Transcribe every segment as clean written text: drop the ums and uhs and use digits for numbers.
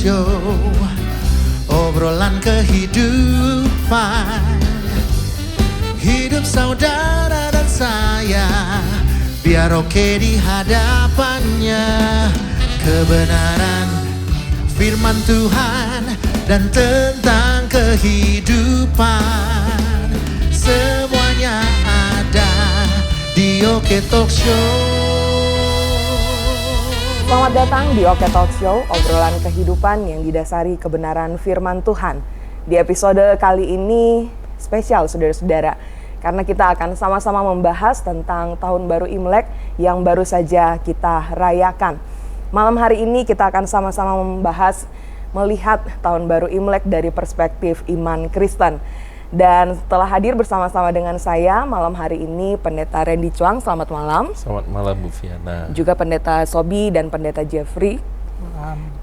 Show, obrolan kehidupan, hidup saudara dan saya, biar oke di hadapannya. Kebenaran firman Tuhan dan tentang kehidupan, semuanya ada di Oke Talk Show. Selamat datang di Oke Talk Show, obrolan kehidupan yang didasari kebenaran firman Tuhan. Di episode kali ini spesial saudara-saudara, karena kita akan sama-sama membahas tentang Tahun Baru Imlek yang baru saja kita rayakan. Malam hari ini kita akan sama-sama membahas melihat Tahun Baru Imlek dari perspektif iman Kristen. Dan setelah hadir bersama-sama dengan saya malam hari ini Pendeta Randy Chuang, selamat malam. Selamat malam Bu Fiana. Juga Pendeta Sobi dan Pendeta Jeffrey.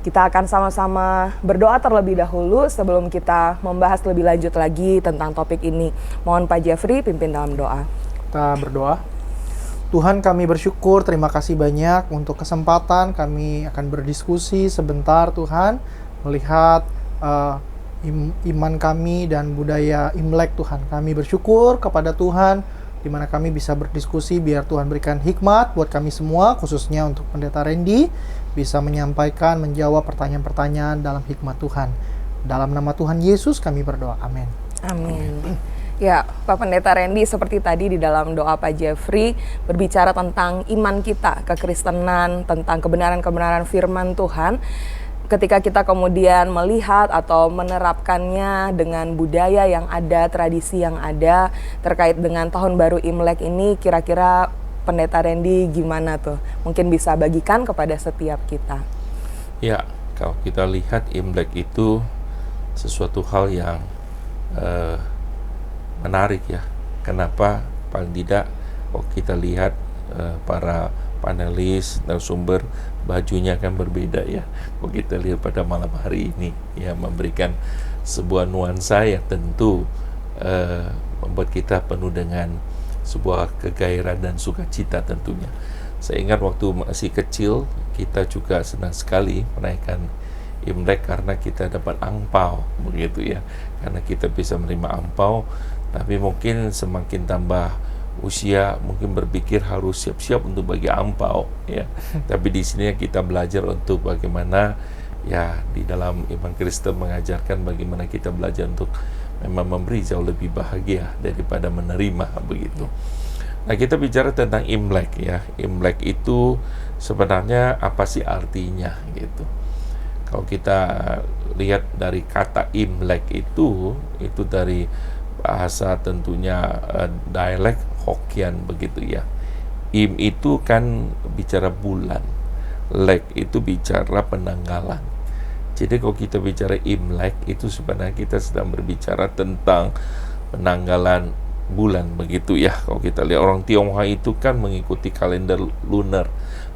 Kita akan sama-sama berdoa terlebih dahulu sebelum kita membahas lebih lanjut lagi tentang topik ini. Mohon Pak Jeffrey pimpin dalam doa. Kita berdoa. Tuhan, kami bersyukur, terima kasih banyak untuk kesempatan kami akan berdiskusi sebentar Tuhan, melihat iman kami dan budaya Imlek Tuhan. Kami bersyukur kepada Tuhan di mana kami bisa berdiskusi, biar Tuhan berikan hikmat buat kami semua, khususnya untuk Pendeta Randy bisa menyampaikan, menjawab pertanyaan-pertanyaan dalam hikmat Tuhan. Dalam nama Tuhan Yesus kami berdoa, amin. Amin. Ya, Pak Pendeta Randy, seperti tadi di dalam doa Pak Jeffrey berbicara tentang iman kita, kekristenan, tentang kebenaran-kebenaran firman Tuhan. Ketika kita kemudian melihat atau menerapkannya dengan budaya yang ada, tradisi yang ada terkait dengan Tahun Baru Imlek ini, kira-kira Pendeta Randy gimana tuh? Mungkin bisa bagikan kepada setiap kita. Ya, kalau kita lihat Imlek itu sesuatu hal yang menarik ya. Kenapa? Paling tidak kalau kita lihat para panelis, narasumber, bajunya kan berbeda ya. Kalau kita lihat pada malam hari ini ya, memberikan sebuah nuansa yang tentu membuat kita penuh dengan sebuah kegairahan dan sukacita tentunya. Saya ingat waktu masih kecil, kita juga senang sekali merayakan Imlek karena kita dapat angpau begitu ya. Karena kita bisa menerima angpau, tapi mungkin semakin tambah usia mungkin berpikir harus siap-siap untuk bagi angpau ya. Tapi di sini kita belajar untuk bagaimana ya di dalam iman Kristen mengajarkan bagaimana kita belajar untuk memang memberi jauh lebih bahagia daripada menerima begitu. Nah, kita bicara tentang Imlek ya. Imlek itu sebenarnya apa sih artinya gitu. Kalau kita lihat dari kata Imlek itu dari bahasa tentunya dialek Hokkien begitu ya. Im itu kan bicara bulan, lek itu bicara penanggalan. Jadi kalau kita bicara Imlek itu sebenarnya kita sedang berbicara tentang penanggalan bulan begitu ya. Kalau kita lihat orang Tionghoa itu kan mengikuti kalender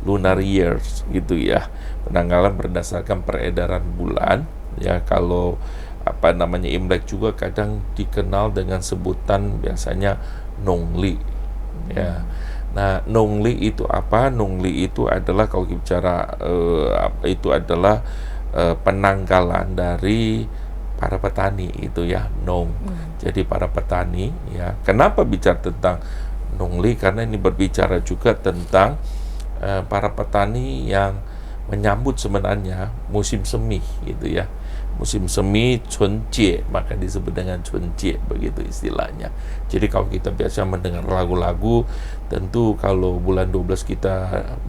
lunar years gitu ya. Penanggalan berdasarkan peredaran bulan ya. Kalau Imlek juga kadang dikenal dengan sebutan biasanya Nongli ya. Nah, Nongli itu apa? Nongli itu adalah kalau bicara itu adalah penanggalan dari para petani itu ya, Nong. Jadi para petani ya. Kenapa bicara tentang Nongli? Karena ini berbicara juga tentang para petani yang menyambut sebenarnya musim semi gitu ya. Musim semi Chunjie, maka disebut dengan Chunjie begitu istilahnya. Jadi kalau kita biasa mendengar lagu-lagu, tentu kalau bulan 12 kita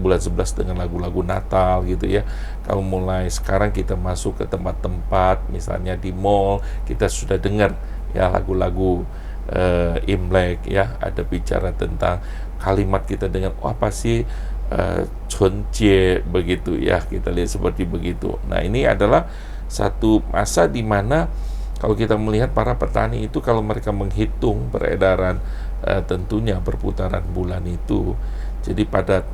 bulan 11 dengan lagu-lagu Natal gitu ya. Kalau mulai sekarang kita masuk ke tempat-tempat misalnya di mall, kita sudah dengar ya lagu-lagu Imlek ya, ada bicara tentang kalimat kita dengan apa sih Chunjie begitu ya, kita lihat seperti begitu. Nah, ini adalah satu masa di mana kalau kita melihat para petani itu kalau mereka menghitung peredaran tentunya perputaran bulan itu, jadi pada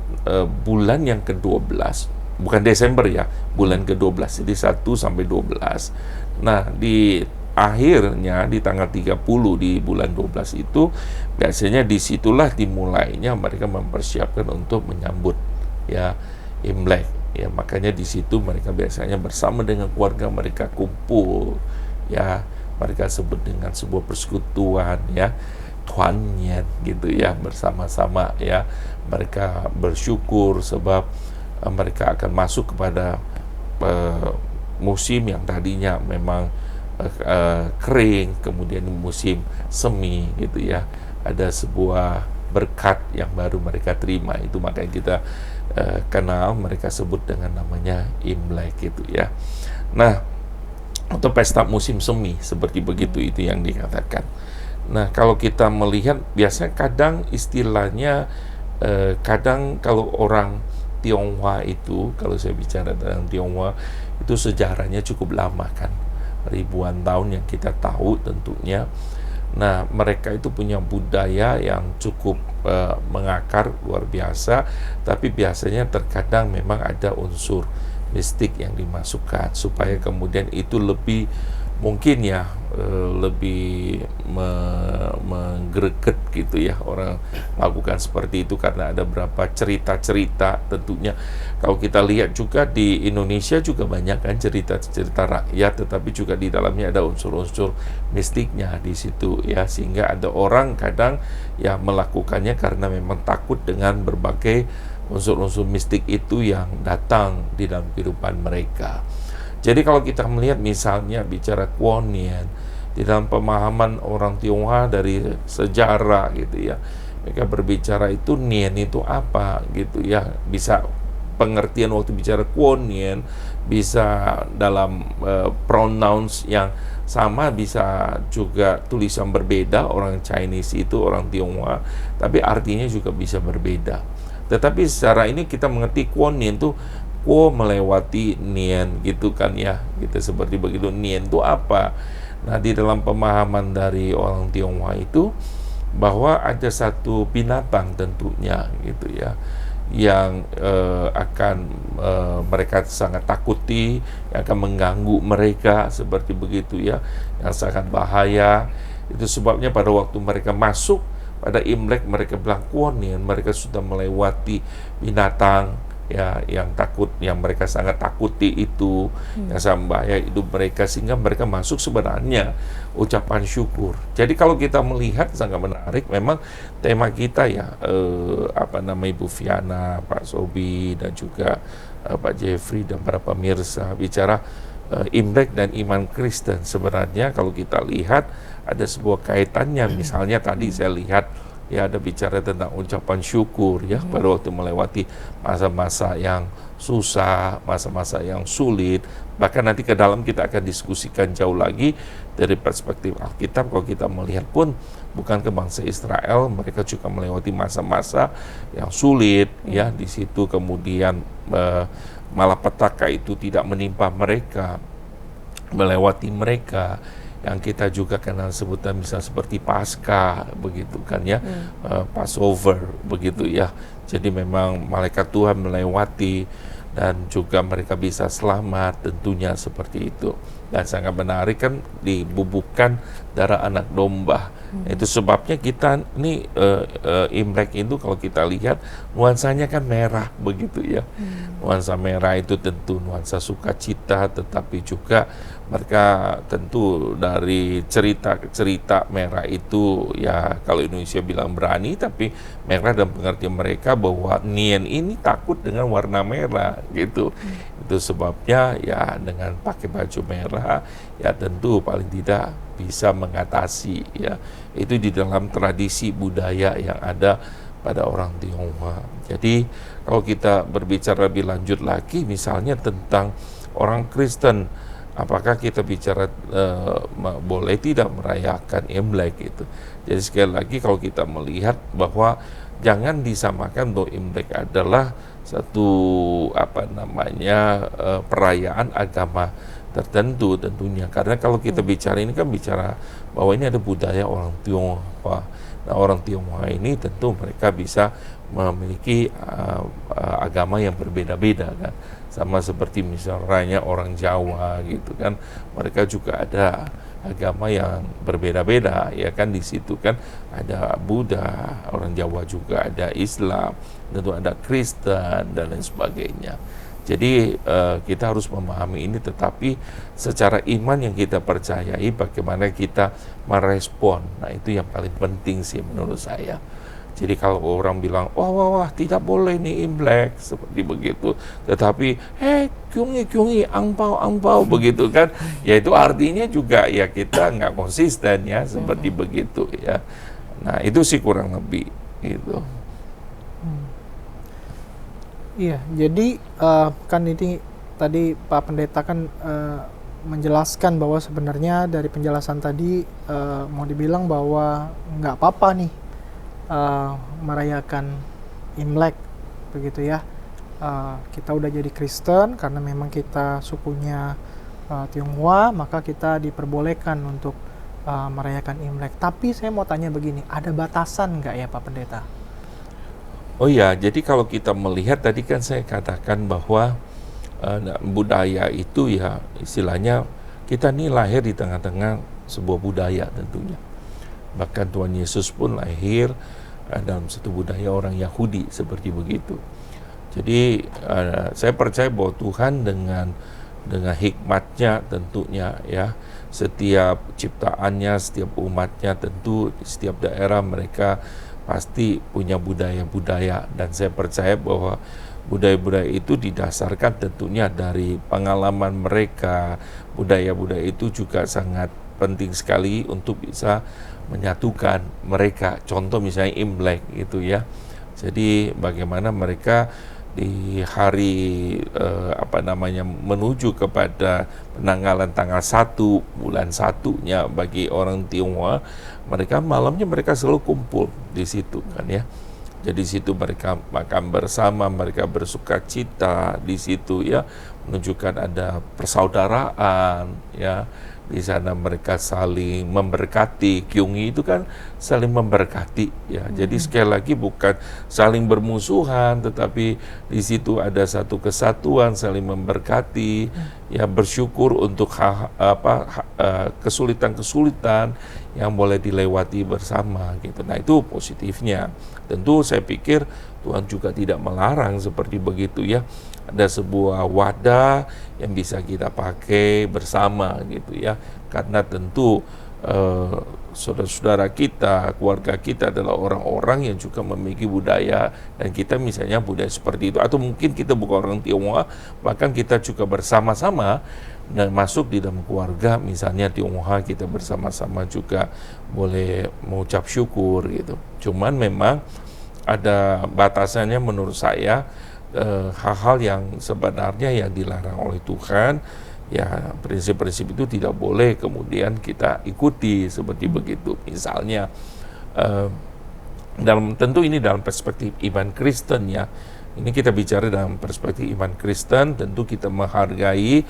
bulan yang ke-12, bukan Desember ya, bulan ke-12, jadi 1 sampai 12. Nah, di akhirnya di tanggal 30 di bulan 12 itu biasanya disitulah dimulainya mereka mempersiapkan untuk menyambut ya Imlek. Ya, makanya di situ mereka biasanya bersama dengan keluarga mereka kumpul, ya, mereka sebut dengan sebuah persekutuan, ya, tuannya gitu ya, bersama-sama, ya. Mereka bersyukur sebab mereka akan masuk kepada musim yang tadinya memang kering, kemudian musim semi gitu ya. Ada sebuah berkat yang baru mereka terima, itu makanya kita kenal, mereka sebut dengan namanya Imlek gitu ya. Nah, untuk pesta musim semi seperti begitu, itu yang dikatakan. Nah, kalau kita melihat biasanya kadang istilahnya kadang kalau orang Tionghoa itu, kalau saya bicara tentang Tionghoa itu sejarahnya cukup lama kan, ribuan tahun yang kita tahu tentunya. Nah, mereka itu punya budaya yang cukup mengakar luar biasa, tapi biasanya terkadang memang ada unsur mistik yang dimasukkan supaya kemudian itu lebih mungkin ya lebih menggreget gitu ya, orang lakukan seperti itu karena ada beberapa cerita-cerita. Tentunya kalau kita lihat juga di Indonesia juga banyak kan cerita-cerita rakyat, tetapi juga di dalamnya ada unsur-unsur mistiknya di situ ya, sehingga ada orang kadang ya melakukannya karena memang takut dengan berbagai unsur-unsur mistik itu yang datang di dalam kehidupan mereka. Jadi kalau kita melihat misalnya bicara Kuo Nian, di dalam pemahaman orang Tionghoa dari sejarah gitu ya, mereka berbicara itu Nian itu apa gitu ya, bisa pengertian waktu bicara Kuo Nian bisa dalam pronouns yang sama, bisa juga tulisan berbeda, orang Chinese itu, orang Tionghoa, tapi artinya juga bisa berbeda. Tetapi secara ini kita mengerti Kuo Nian itu Kuo melewati Nian gitu kan ya, gitu seperti begitu. Nian itu apa? Nah, di dalam pemahaman dari orang Tionghoa itu bahwa ada satu binatang tentunya gitu ya, yang akan mereka sangat takuti, yang akan mengganggu mereka seperti begitu ya, yang sangat bahaya. Itu sebabnya pada waktu mereka masuk pada Imlek, mereka bilang Kuo Nian, mereka sudah melewati binatang ya yang takut, yang mereka sangat takuti itu, yang sangat bahaya hidup mereka, sehingga mereka masuk sebenarnya ucapan syukur. Jadi kalau kita melihat sangat menarik, memang tema kita ya Ibu Viana, Pak Sobi, dan juga Pak Jeffrey dan para pemirsa bicara Imlek dan iman Kristen. Sebenarnya kalau kita lihat ada sebuah kaitannya. Misalnya tadi saya lihat ya ada bicara tentang ucapan syukur ya pada waktu melewati masa-masa yang susah, masa-masa yang sulit. Bahkan nanti ke dalam kita akan diskusikan jauh lagi dari perspektif Alkitab. Kalau kita melihat pun bukan ke bangsa Israel, mereka juga melewati masa-masa yang sulit ya. Di situ kemudian malapetaka itu tidak menimpa mereka, melewati mereka. Yang kita juga kenal sebutan misalnya seperti Paskah begitu kan ya, Passover begitu ya. Jadi memang malaikat Tuhan melewati dan juga mereka bisa selamat tentunya seperti itu. Dan sangat menarik kan dibubuhkan darah anak domba. Itu sebabnya kita ini Imlek itu kalau kita lihat nuansanya kan merah begitu ya. Nuansa merah itu tentu nuansa sukacita, tetapi juga mereka tentu dari cerita merah itu ya, kalau Indonesia bilang berani, tapi merah dalam pengertian mereka bahwa Nian ini takut dengan warna merah gitu. Itu sebabnya ya dengan pakai baju merah ya tentu paling tidak bisa mengatasi ya. Itu di dalam tradisi budaya yang ada pada orang Tionghoa. Jadi kalau kita berbicara lebih lanjut lagi misalnya tentang orang Kristen, apakah kita bicara boleh tidak merayakan Imlek itu? Jadi sekali lagi kalau kita melihat bahwa jangan disamakan bahwa Imlek adalah satu perayaan agama tertentu tentunya, karena kalau kita bicara ini kan bicara bahwa ini ada budaya orang Tionghoa. Nah, orang Tionghoa ini tentu mereka bisa memiliki agama yang berbeda-beda kan, sama seperti misalnya orang Jawa gitu kan, mereka juga ada agama yang berbeda-beda ya kan. Di situ kan ada Buddha, orang Jawa juga ada Islam, tentu ada Kristen dan lain sebagainya. Jadi kita harus memahami ini, tetapi secara iman yang kita percayai bagaimana kita merespon. Nah, itu yang paling penting sih menurut saya. Jadi kalau orang bilang, wah, tidak boleh nih Imlek, seperti begitu. Tetapi, kyungi, angpau, begitu kan. Ya itu artinya juga ya kita nggak konsisten ya, seperti begitu ya. Nah, itu sih kurang lebih gitu. Iya, jadi kan ini tadi Pak Pendeta kan menjelaskan bahwa sebenarnya dari penjelasan tadi mau dibilang bahwa nggak apa-apa nih merayakan Imlek, begitu ya. Kita udah jadi Kristen karena memang kita sukunya Tionghoa, maka kita diperbolehkan untuk merayakan Imlek. Tapi saya mau tanya begini, ada batasan nggak ya Pak Pendeta? Oh ya, jadi kalau kita melihat tadi kan saya katakan bahwa budaya itu ya istilahnya kita nih lahir di tengah-tengah sebuah budaya tentunya. Bahkan Tuhan Yesus pun lahir dalam satu budaya orang Yahudi seperti begitu. Jadi saya percaya bahwa Tuhan dengan hikmatnya tentunya ya, setiap ciptaannya, setiap umatnya tentu di setiap daerah mereka pasti punya budaya-budaya, dan saya percaya bahwa budaya-budaya itu didasarkan tentunya dari pengalaman mereka. Budaya-budaya itu juga sangat penting sekali untuk bisa menyatukan mereka. Contoh misalnya Imlek gitu ya. Jadi bagaimana mereka di hari menuju kepada penanggalan tanggal 1 bulan 1-nya bagi orang Tionghoa, mereka malamnya mereka selalu kumpul di situ kan ya. Jadi situ mereka makan bersama, mereka bersuka cita di situ ya, menunjukkan ada persaudaraan ya. Di sana mereka saling memberkati. Kyungi itu kan saling memberkati ya. Jadi sekali lagi bukan saling bermusuhan, tetapi di situ ada satu kesatuan, saling memberkati ya, bersyukur untuk kesulitan-kesulitan yang boleh dilewati bersama gitu. Nah, itu positifnya. Tentu saya pikir Tuhan juga tidak melarang seperti begitu ya. Ada sebuah wadah yang bisa kita pakai bersama gitu ya, karena tentu saudara-saudara kita, keluarga kita adalah orang-orang yang juga memiliki budaya, dan kita misalnya budaya seperti itu, atau mungkin kita bukan orang Tionghoa, bahkan kita juga bersama-sama dan masuk di dalam keluarga misalnya Tionghoa, kita bersama-sama juga boleh mengucap syukur gitu. Cuman memang ada batasannya menurut saya. Hal-hal yang sebenarnya yang dilarang oleh Tuhan ya, prinsip-prinsip itu tidak boleh kemudian kita ikuti seperti begitu. Misalnya tentu ini dalam perspektif iman Kristen ya, ini kita bicara dalam perspektif iman Kristen, tentu kita menghargai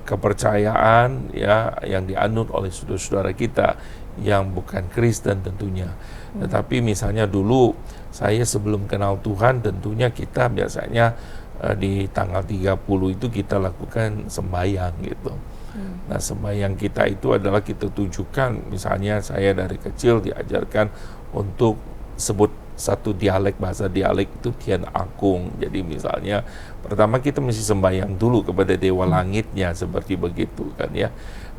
kepercayaan ya yang dianut oleh saudara-saudara kita yang bukan Kristen tentunya. Tetapi misalnya dulu saya sebelum kenal Tuhan, tentunya kita biasanya di tanggal 30 itu kita lakukan sembahyang gitu. Nah, sembahyang kita itu adalah kita tunjukkan, misalnya saya dari kecil diajarkan untuk sebut satu bahasa dialek itu Tian Akung. Jadi misalnya pertama kita mesti sembahyang dulu kepada Dewa Langitnya seperti begitu kan ya.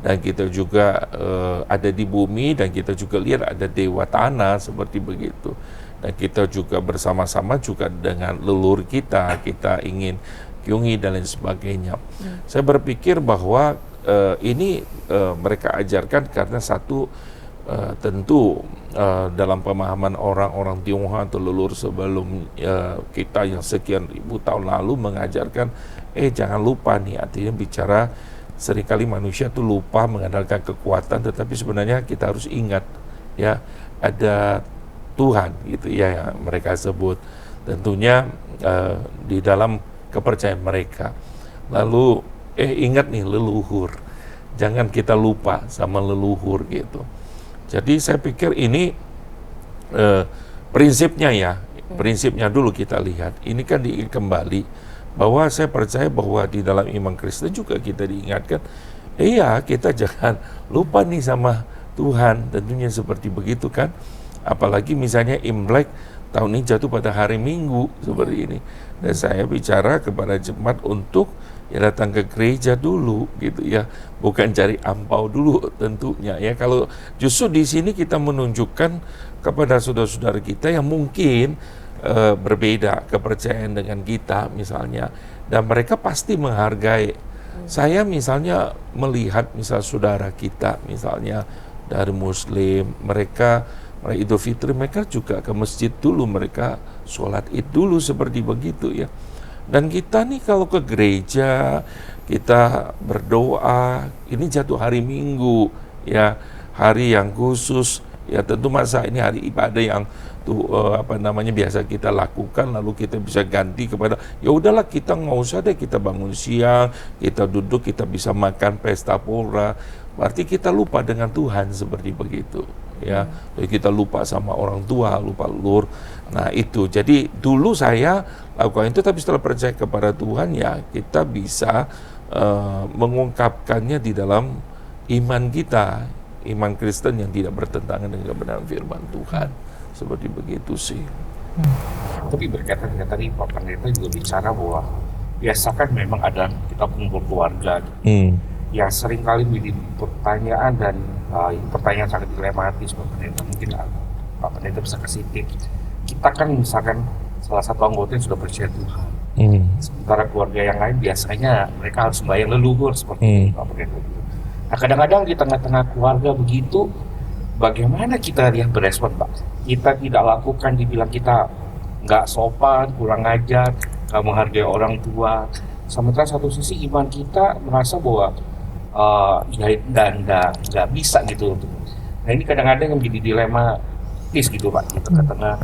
Dan kita juga ada di bumi, dan kita juga lihat ada Dewa Tanah seperti begitu. Dan kita juga bersama-sama juga dengan leluhur kita ingin kyungi dan lain sebagainya. Saya berpikir bahwa ini mereka ajarkan karena satu tentu dalam pemahaman orang-orang Tionghoa atau leluhur sebelum kita yang sekian ribu tahun lalu mengajarkan jangan lupa nih, artinya bicara seringkali manusia tuh lupa mengandalkan kekuatan, tetapi sebenarnya kita harus ingat ya ada Tuhan gitu ya, yang mereka sebut tentunya di dalam kepercayaan mereka. Lalu ingat nih leluhur, jangan kita lupa sama leluhur gitu. Jadi saya pikir ini prinsipnya ya, prinsipnya dulu kita lihat. Ini kan kembali bahwa saya percaya bahwa di dalam iman Kristen juga kita diingatkan, iya kita jangan lupa nih sama Tuhan, tentunya seperti begitu kan. Apalagi misalnya Imlek tahun ini jatuh pada hari Minggu seperti ini. Dan saya bicara kepada jemaat untuk ya datang ke gereja dulu gitu ya, bukan cari ampau dulu tentunya ya. Kalau justru di sini kita menunjukkan kepada saudara-saudara kita yang mungkin berbeda kepercayaan dengan kita misalnya, dan mereka pasti menghargai. Saya misalnya melihat misal saudara kita misalnya dari Muslim, mereka Idul Fitri mereka juga ke masjid dulu, mereka sholat Id dulu seperti begitu ya. Dan kita nih kalau ke gereja, kita berdoa, ini jatuh hari Minggu, ya hari yang khusus, ya tentu masa ini hari ibadah yang biasa kita lakukan, lalu kita bisa ganti kepada, ya udahlah kita nggak usah deh kita bangun siang, kita duduk, kita bisa makan pesta pora, berarti kita lupa dengan Tuhan seperti begitu. Ya, jadi kita lupa sama orang tua, lupa lur. Nah itu, jadi dulu saya lakukan itu, tapi setelah percaya kepada Tuhan ya kita bisa mengungkapkannya di dalam iman kita, iman Kristen yang tidak bertentangan dengan kebenaran firman Tuhan, seperti begitu sih. Tapi berkaitan dengan tadi Pak Pendeta juga bicara bahwa biasakan memang ada kita kumpul keluarga. Yang sering kali menjadi pertanyaan, dan pertanyaan sangat dilematis Pak Pendeta. Mungkin Pak Pendeta bisa kasih tips. Kita kan misalkan salah satu anggota yang sudah percaya Tuhan, sementara keluarga yang lain biasanya mereka harus membayar leluhur seperti Pak Pendeta. Nah kadang-kadang di tengah-tengah keluarga begitu, bagaimana kita yang berespon Pak? Kita tidak lakukan, dibilang kita nggak sopan, kurang ajar, nggak menghargai orang tua. Sementara satu sisi iman kita merasa bahwa dan nggak bisa gitu. Nah ini kadang-kadang yang menjadi dilematis gitu Pak, di tengah-tengah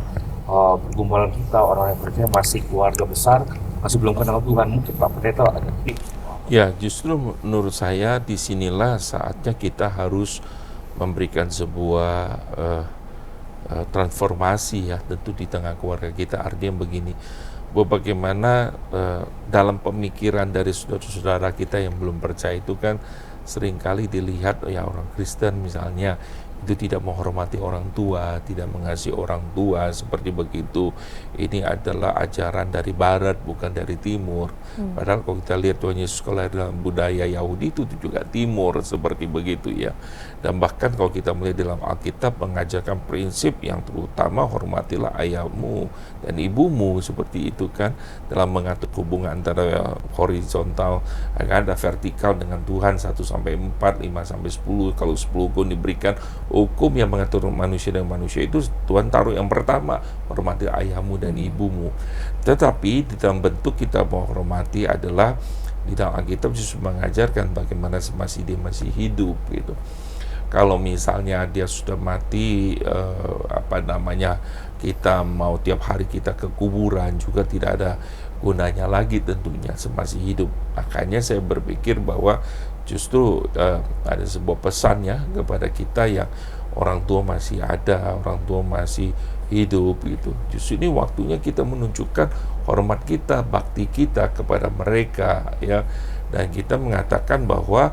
pergumulan kita, orang yang percaya masih keluarga besar, masih belum kenal Tuhan. Mungkin Pak Pendeta ada tips? Ya justru menurut saya disinilah saatnya kita harus memberikan sebuah transformasi ya, tentu di tengah keluarga kita. Artinya begini, bahwa bagaimana dalam pemikiran dari saudara-saudara kita yang belum percaya itu kan seringkali dilihat ya orang Kristen misalnya itu tidak menghormati orang tua, tidak mengasihi orang tua, seperti begitu. Ini adalah ajaran dari Barat, bukan dari Timur. Padahal kalau kita lihat Tuhan Yesus kalau dalam budaya Yahudi itu juga Timur, seperti begitu ya. Dan bahkan kalau kita melihat dalam Alkitab mengajarkan prinsip yang terutama, hormatilah ayahmu dan ibumu, seperti itu kan, dalam mengatur hubungan antara horizontal, ada vertikal dengan Tuhan 1-4, 5-10. Kalau 10 pun diberikan hukum yang mengatur manusia dan manusia, itu Tuhan taruh yang pertama, hormati ayahmu dan ibumu. Tetapi di dalam bentuk kita menghormati adalah di dalam Alkitab justru mengajarkan bagaimana masih dia masih hidup gitu. Kalau misalnya dia sudah mati, kita mau tiap hari kita ke kuburan juga tidak ada gunanya lagi tentunya semasih hidup. Makanya saya berpikir bahwa justru ada sebuah pesan ya kepada kita yang orang tua masih ada, orang tua masih hidup gitu. Justru ini waktunya kita menunjukkan hormat kita, bakti kita kepada mereka ya. Dan kita mengatakan bahwa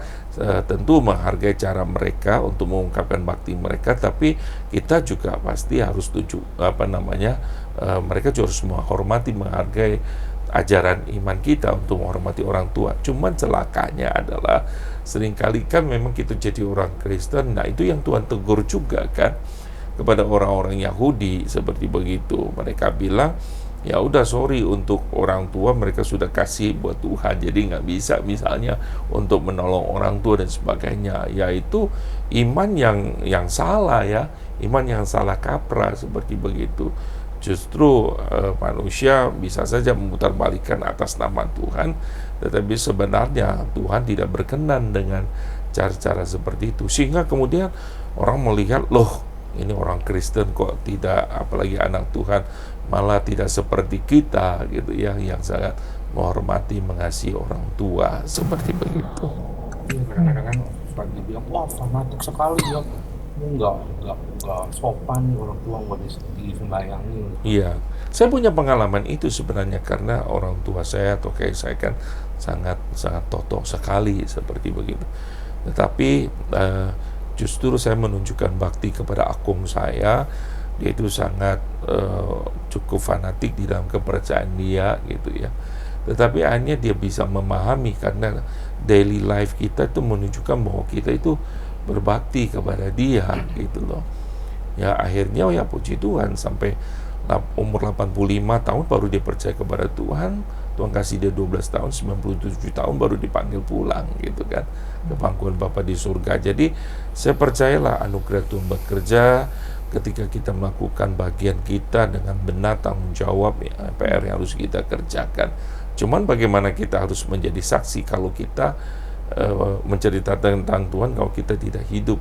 tentu menghargai cara mereka untuk mengungkapkan bakti mereka, tapi kita juga pasti harus mereka juga harus menghormati, menghargai ajaran iman kita untuk menghormati orang tua. Cuman celakanya adalah seringkali kan memang kita jadi orang Kristen, nah itu yang Tuhan tegur juga kan kepada orang-orang Yahudi seperti begitu. Mereka bilang, ya udah sorry untuk orang tua, mereka sudah kasih buat Tuhan, jadi nggak bisa misalnya untuk menolong orang tua dan sebagainya. Yaitu iman yang salah ya, iman yang salah kaprah seperti begitu. Justru manusia bisa saja memutarbalikkan atas nama Tuhan, tetapi sebenarnya Tuhan tidak berkenan dengan cara-cara seperti itu, sehingga kemudian orang melihat, loh ini orang Kristen kok tidak, apalagi anak Tuhan, malah tidak seperti kita gitu ya, yang sangat menghormati, mengasihi orang tua, seperti begitu. Kadang-kadang kan suka dibilang, wah fanatik sekali ya, enggak sopan nih orang tua, nggak disembayangi. Iya, saya punya pengalaman itu sebenarnya, karena orang tua saya atau kayak saya kan sangat totok sekali seperti begitu. Tetapi justru saya menunjukkan bakti kepada akung saya dia itu sangat cukup fanatik di dalam kepercayaan dia gitu ya. Tetapi akhirnya dia bisa memahami karena daily life kita itu menunjukkan bahwa kita itu berbakti kepada dia gitu loh. Ya akhirnya ya puji Tuhan sampai umur 85 tahun baru dia percaya kepada Tuhan. Tuhan kasih dia 12 tahun, 97 tahun baru dipanggil pulang gitu kan ke pangkuan Bapa di surga. Jadi saya percayalah anugerah Tuhan bekerja ketika kita melakukan bagian kita dengan benar, tanggung jawab ya, PR yang harus kita kerjakan. Cuman bagaimana kita harus menjadi saksi kalau kita menceritakan tentang Tuhan kalau kita tidak hidup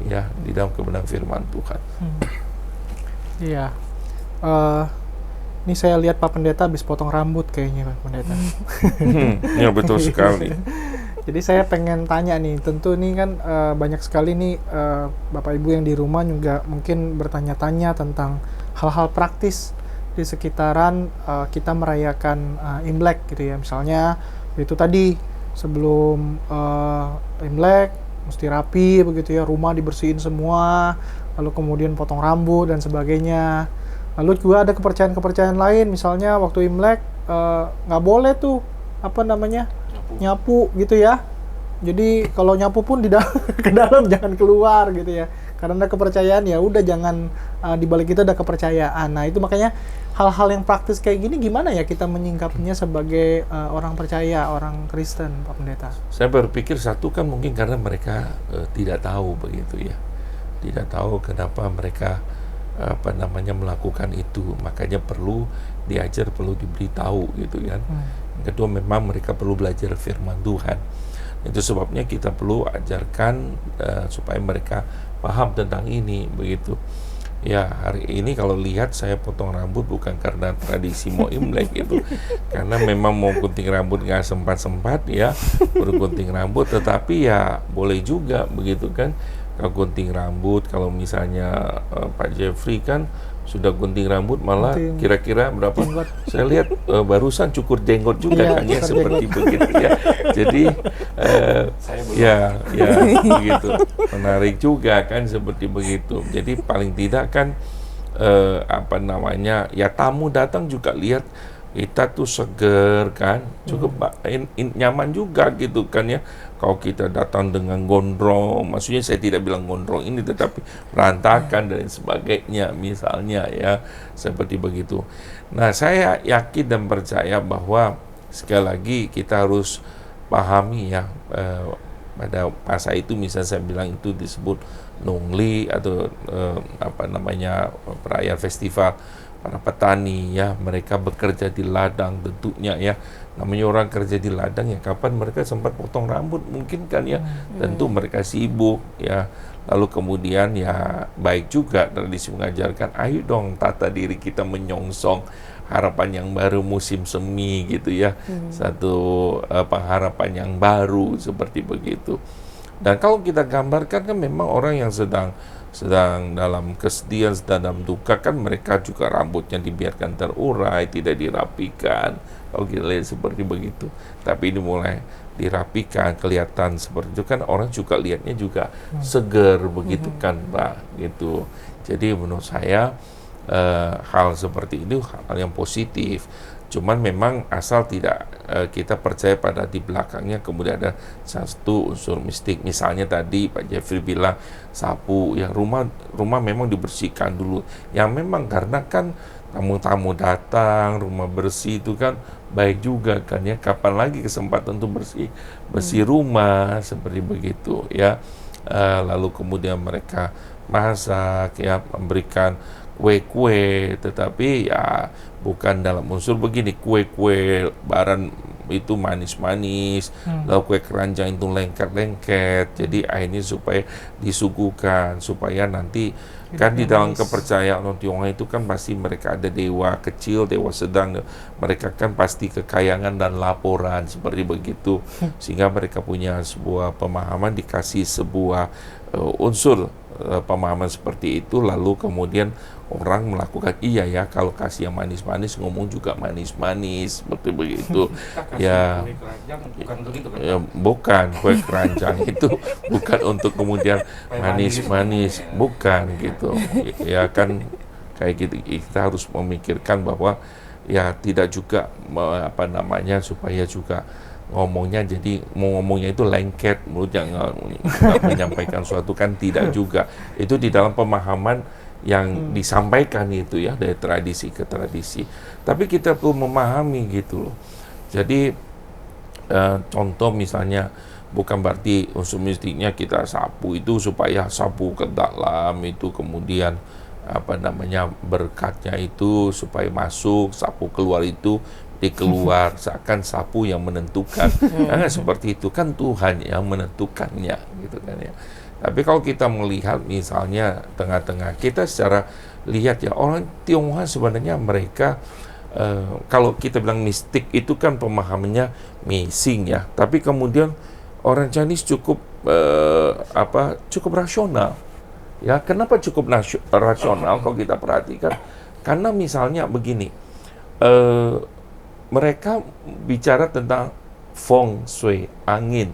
ya di dalam kebenaran firman Tuhan. Iya. Ini saya lihat Pak Pendeta habis potong rambut kayaknya Pak Pendeta. Ya betul sekali. Jadi saya pengen tanya nih, tentu ini kan banyak sekali nih Bapak Ibu yang di rumah juga mungkin bertanya-tanya tentang hal-hal praktis di sekitaran kita merayakan Imlek gitu ya. Misalnya itu tadi sebelum Imlek mesti rapi begitu ya, rumah dibersihin semua, lalu kemudian potong rambut dan sebagainya. Lalu juga ada kepercayaan-kepercayaan lain, misalnya waktu Imlek nggak boleh tuh nyapu gitu ya. Jadi kalau nyapu pun ke dalam jangan keluar gitu ya. Karena kepercayaan ya udah jangan di balik itu ada kepercayaan. Nah, itu makanya hal-hal yang praktis kayak gini gimana ya kita menyingkapinya sebagai orang percaya, orang Kristen, Pak Pendeta? Saya berpikir satu kan mungkin karena mereka tidak tahu begitu ya. Tidak tahu kenapa mereka melakukan itu, makanya perlu diajar, perlu diberitahu gitu kan. Kedua memang mereka perlu belajar firman Tuhan. Itu sebabnya kita perlu ajarkan supaya mereka paham tentang ini begitu. Ya hari ini kalau lihat saya potong rambut bukan karena tradisi mau Imlek gitu, karena memang mau gunting rambut nggak sempat ya, baru gunting rambut. Tetapi ya boleh juga begitu kan. Kalau gunting rambut, kalau misalnya Pak Jeffrey kan sudah gunting rambut malah kira-kira berapa? Jenggot. Saya lihat barusan cukur jenggot juga kan ya seperti begitu ya. Jadi ya begitu menarik juga kan seperti begitu. Jadi paling tidak kan ya tamu datang juga lihat kita tuh seger kan, cukup nyaman juga gitu kan ya. Kalau kita datang dengan gondrong, maksudnya saya tidak bilang gondrong ini, tetapi berantakan dan sebagainya misalnya ya, seperti begitu. Nah saya yakin dan percaya bahwa sekali lagi kita harus pahami ya, pada masa itu misalnya saya bilang itu disebut Nungli atau perayaan festival para petani ya, mereka bekerja di ladang tentunya ya. Namanya orang kerja di ladang ya, kapan mereka sempat potong rambut mungkin kan ya. Tentu mereka sibuk ya. Lalu kemudian ya baik juga tradisi mengajarkan, ayo dong tata diri kita menyongsong harapan yang baru, musim semi gitu ya. Satu pengharapan yang baru seperti begitu. Dan kalau kita gambarkan kan memang orang yang sedang dalam kesedihan, sedang dalam duka kan mereka juga rambutnya dibiarkan terurai, tidak dirapikan. Kalau kita lihat seperti begitu. Tapi ini mulai dirapikan, kelihatan seperti itu kan orang juga lihatnya juga seger begitu kan Pak gitu. Jadi menurut saya hal seperti itu hal yang positif. Cuman memang asal tidak kita percaya pada di belakangnya kemudian ada satu unsur mistik. Misalnya tadi Pak Jeffrey bilang sapu ya, rumah memang dibersihkan dulu. Yang memang karena kan tamu-tamu datang, rumah bersih itu kan baik juga kan ya. Kapan lagi kesempatan untuk bersih rumah seperti begitu ya. Lalu kemudian mereka masak ya, memberikan kue-kue, tetapi ya bukan dalam unsur begini, kue-kue baran itu manis-manis, lalu kue keranjang itu lengket-lengket. Jadi akhirnya supaya disuguhkan, supaya nanti kan di dalam kepercayaan orang Tionghoa itu kan pasti mereka ada dewa kecil, dewa sedang, mereka kan pasti kekayangan dan laporan seperti begitu, sehingga mereka punya sebuah pemahaman, dikasih sebuah unsur pemahaman seperti itu, lalu kemudian orang melakukan iya ya, kalau kasih yang manis-manis ngomong juga manis-manis seperti begitu. Ya, bukan kue keranjang itu bukan untuk kemudian manis-manis, bukan gitu. Ya kan kayak gitu. Kita harus memikirkan bahwa ya tidak juga supaya juga ngomongnya jadi mau ngomongnya itu lengket, mulutnya nggak menyampaikan suatu, kan tidak juga. Itu di dalam pemahaman yang disampaikan itu ya, dari tradisi ke tradisi. Tapi kita perlu memahami gitu loh. Jadi contoh misalnya, bukan berarti unsur mistiknya kita sapu itu supaya sapu ke dalam itu, kemudian berkatnya itu supaya masuk, sapu keluar itu dikeluar, seakan sapu yang menentukan. Nah, seperti itu kan Tuhan yang menentukannya gitu kan ya. Tapi kalau kita melihat misalnya tengah-tengah kita secara lihat ya, orang Tionghoa sebenarnya mereka kalau kita bilang mistik itu kan pemahamannya missing ya, tapi kemudian orang Chinese cukup rasional ya. Kenapa cukup rasional kalau kita perhatikan? Karena misalnya begini, mereka bicara tentang feng shui, angin,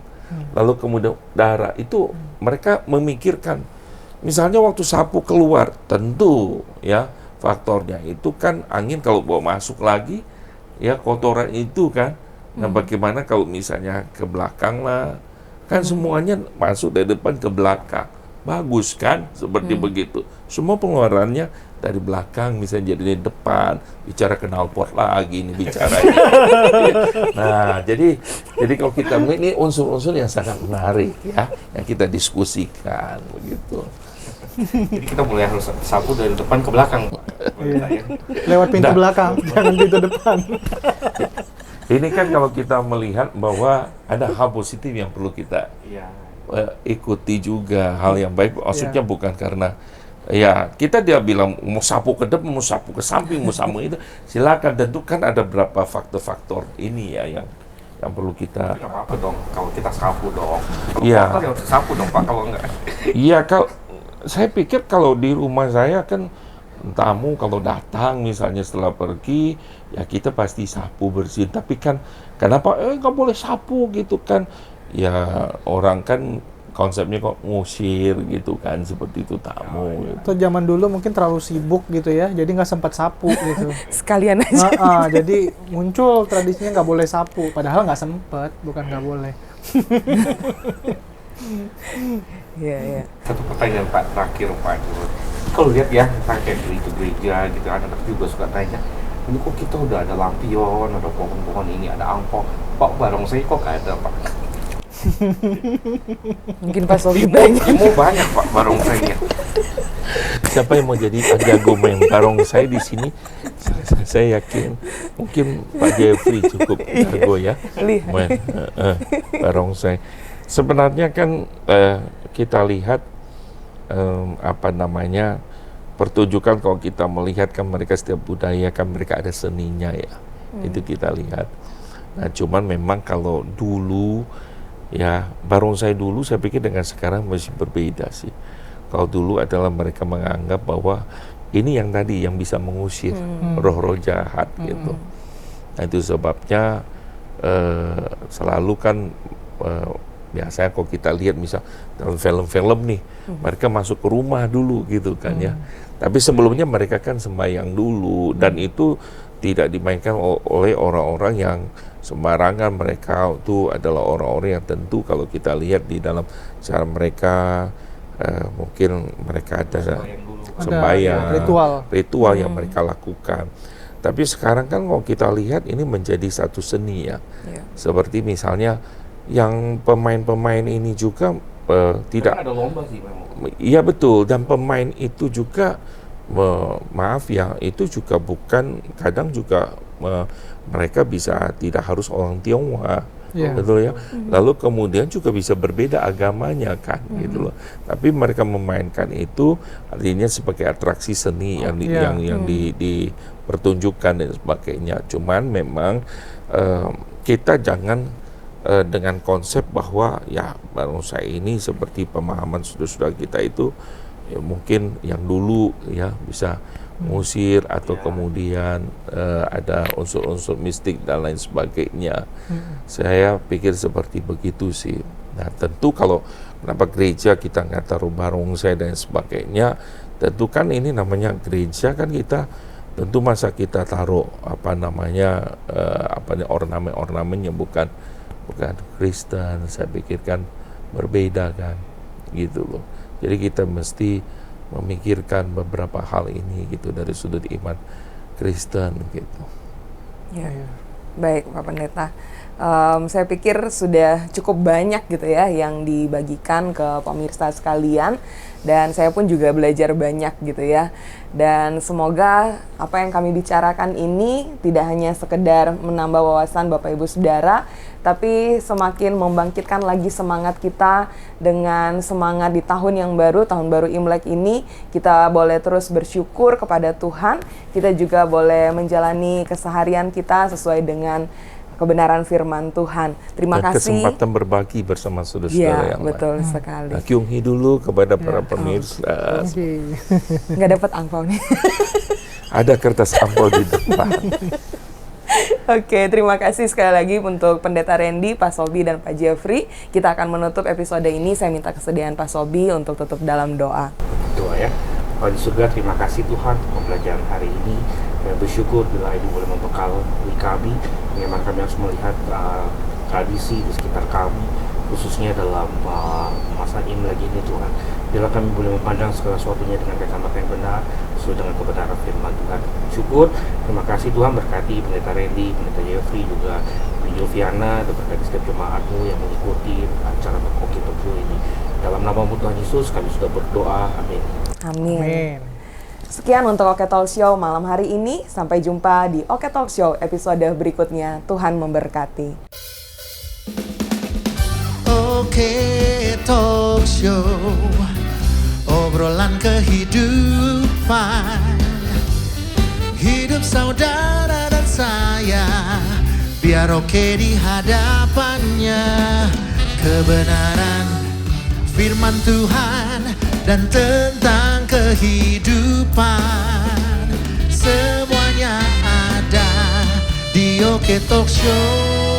lalu kemudian darah, itu mereka memikirkan misalnya waktu sapu keluar, tentu ya faktornya itu kan angin kalau bawa masuk lagi ya kotoran itu kan. Nah, bagaimana kalau misalnya ke belakang lah, kan semuanya masuk dari depan ke belakang, bagus kan seperti begitu. Semua pengeluarannya dari belakang misalnya jadi di depan, bicara knalpot lagi ini bicara. Nah, jadi kalau kita ini unsur-unsur yang sangat menarik ya, yang kita diskusikan begitu. Jadi kita mulai harus sapu dari depan ke belakang, Pak. Iya. Lewat pintu belakang, jangan pintu depan. Ini kan kalau kita melihat bahwa ada hal positif yang perlu kita ikuti juga, hal yang baik. Maksudnya bukan karena ya kita dia bilang mau sapu ke depan, mau sapu ke samping, mau sapu itu, silakan. Tentu kan ada beberapa faktor-faktor ini ya yang perlu kita. Tapi nggak apa-apa dong kalau kita sapu dong. Kalau Iya. kotor ya sapu dong, Pak, kalau enggak. Iya, kalau saya pikir kalau di rumah saya kan tamu kalau datang misalnya setelah pergi ya kita pasti sapu bersih. Tapi kan kenapa nggak boleh sapu gitu kan? Ya orang kan konsepnya kok ngusir gitu kan, seperti itu tamu. Gitu. Atau zaman dulu mungkin terlalu sibuk gitu ya, jadi nggak sempat sapu gitu. Sekalian aja. Jadi muncul tradisinya nggak boleh sapu, padahal nggak sempet, bukan nggak boleh. Iya. Satu pertanyaan Pak terakhir, Pak. Kalau lihat ya, kayak gereja gitu, anak-anak juga suka tanya, ini kok kita udah ada lampion, ada pohon-pohon ini, ada angpau, Pak, barongsai kok nggak ada, Pak? Mungkin pas lagi banyak. Mau banyak, Pak, barongsainya. Siapa yang mau jadi jago main barongsai di sini? Saya yakin mungkin Pak Jeffrey cukup jago ya main barongsai. Sebenarnya kan kita lihat pertunjukan, kalau kita melihat kan mereka setiap budaya kan mereka ada seninya ya, itu kita lihat. Nah, cuman memang kalau dulu ya barongsai dulu saya pikir dengan sekarang masih berbeda sih. Kalau dulu adalah mereka menganggap bahwa ini yang tadi yang bisa mengusir roh-roh jahat gitu. Nah, itu sebabnya selalu kan biasanya kalau kita lihat misal dalam film-film nih, mereka masuk ke rumah dulu gitu kan ya. Tapi sebelumnya mereka kan sembahyang dulu, dan itu tidak dimainkan oleh orang-orang yang sembarangan. Mereka itu adalah orang-orang yang tentu kalau kita lihat di dalam cara mereka mungkin mereka ada sembahyang, ritual yang mereka lakukan. Tapi sekarang kan kalau kita lihat ini menjadi satu seni ya. Seperti misalnya yang pemain-pemain ini juga tidak ada lomba sih memang. Iya betul, dan pemain itu juga maaf ya, itu juga bukan, kadang juga mereka bisa tidak harus orang Tionghoa, betul ya. Lalu kemudian juga bisa berbeda agamanya kan, gitu loh. Tapi mereka memainkan itu artinya sebagai atraksi seni yang dipertunjukkan dan sebagainya. Cuman memang kita jangan dengan konsep bahwa ya barongsai ini seperti pemahaman saudara-saudara kita itu ya mungkin yang dulu ya bisa mengusir atau kemudian ada unsur-unsur mistik dan lain sebagainya. Saya pikir seperti begitu sih. Nah, tentu kalau kenapa gereja kita nggak taruh barongsai dan sebagainya, Tentu kan ini namanya gereja kan kita tentu masa kita taruh ornamen-ornamen yang bukan Kristen, saya pikirkan berbeda kan, gitu loh. Jadi kita mesti memikirkan beberapa hal ini gitu dari sudut iman Kristen gitu. Ya. Baik Pak Pendeta, saya pikir sudah cukup banyak gitu ya yang dibagikan ke pemirsa sekalian, dan saya pun juga belajar banyak gitu ya. Dan semoga apa yang kami bicarakan ini tidak hanya sekedar menambah wawasan Bapak Ibu Saudara, tapi semakin membangkitkan lagi semangat kita dengan semangat di tahun yang baru, tahun baru Imlek ini. Kita boleh terus bersyukur kepada Tuhan, kita juga boleh menjalani keseharian kita sesuai dengan kebenaran firman Tuhan. Terima Dan kasih. kesempatan berbagi bersama saudara-saudara yang betul lain. sekali. Nah, Kyunghi dulu kepada para pemirsa. Nggak dapat angpau nih. Ada kertas ampau di depan. Oke, terima kasih sekali lagi untuk Pendeta Randy, Pak Sobi, dan Pak Jeffrey. Kita akan menutup episode ini. Saya minta kesediaan Pak Sobi untuk tutup dalam doa. Doa ya. Tuhan di surga, terima kasih Tuhan untuk pembelajaran hari ini. Kami bersyukur bila Ibu boleh membekali kami. Memang kami harus melihat tradisi di sekitar kami, khususnya dalam masa Imlek ini Tuhan. Bila kami boleh memandang segala sesuatunya dengan kacamata yang benar, sesuai dengan kebenaran firman Tuhan. Syukur, terima kasih Tuhan, berkati Pendeta Randy, Pendeta Jeffrey, juga Joviana, dan berkati setiap jemaat-Mu yang mengikuti acara Oke Talk Show ini. Dalam nama-Mu Tuhan Yesus, kami sudah berdoa. Amin. Amin. Sekian untuk Oke Talk Show malam hari ini. Sampai jumpa di Oke Talk Show episode berikutnya. Tuhan memberkati. Oke Talk Show, obrolan kehidupan, hidup saudara dan saya, biar oke di hadapannya. Kebenaran firman Tuhan dan tentang kehidupan, semuanya ada di Oke Talk Show.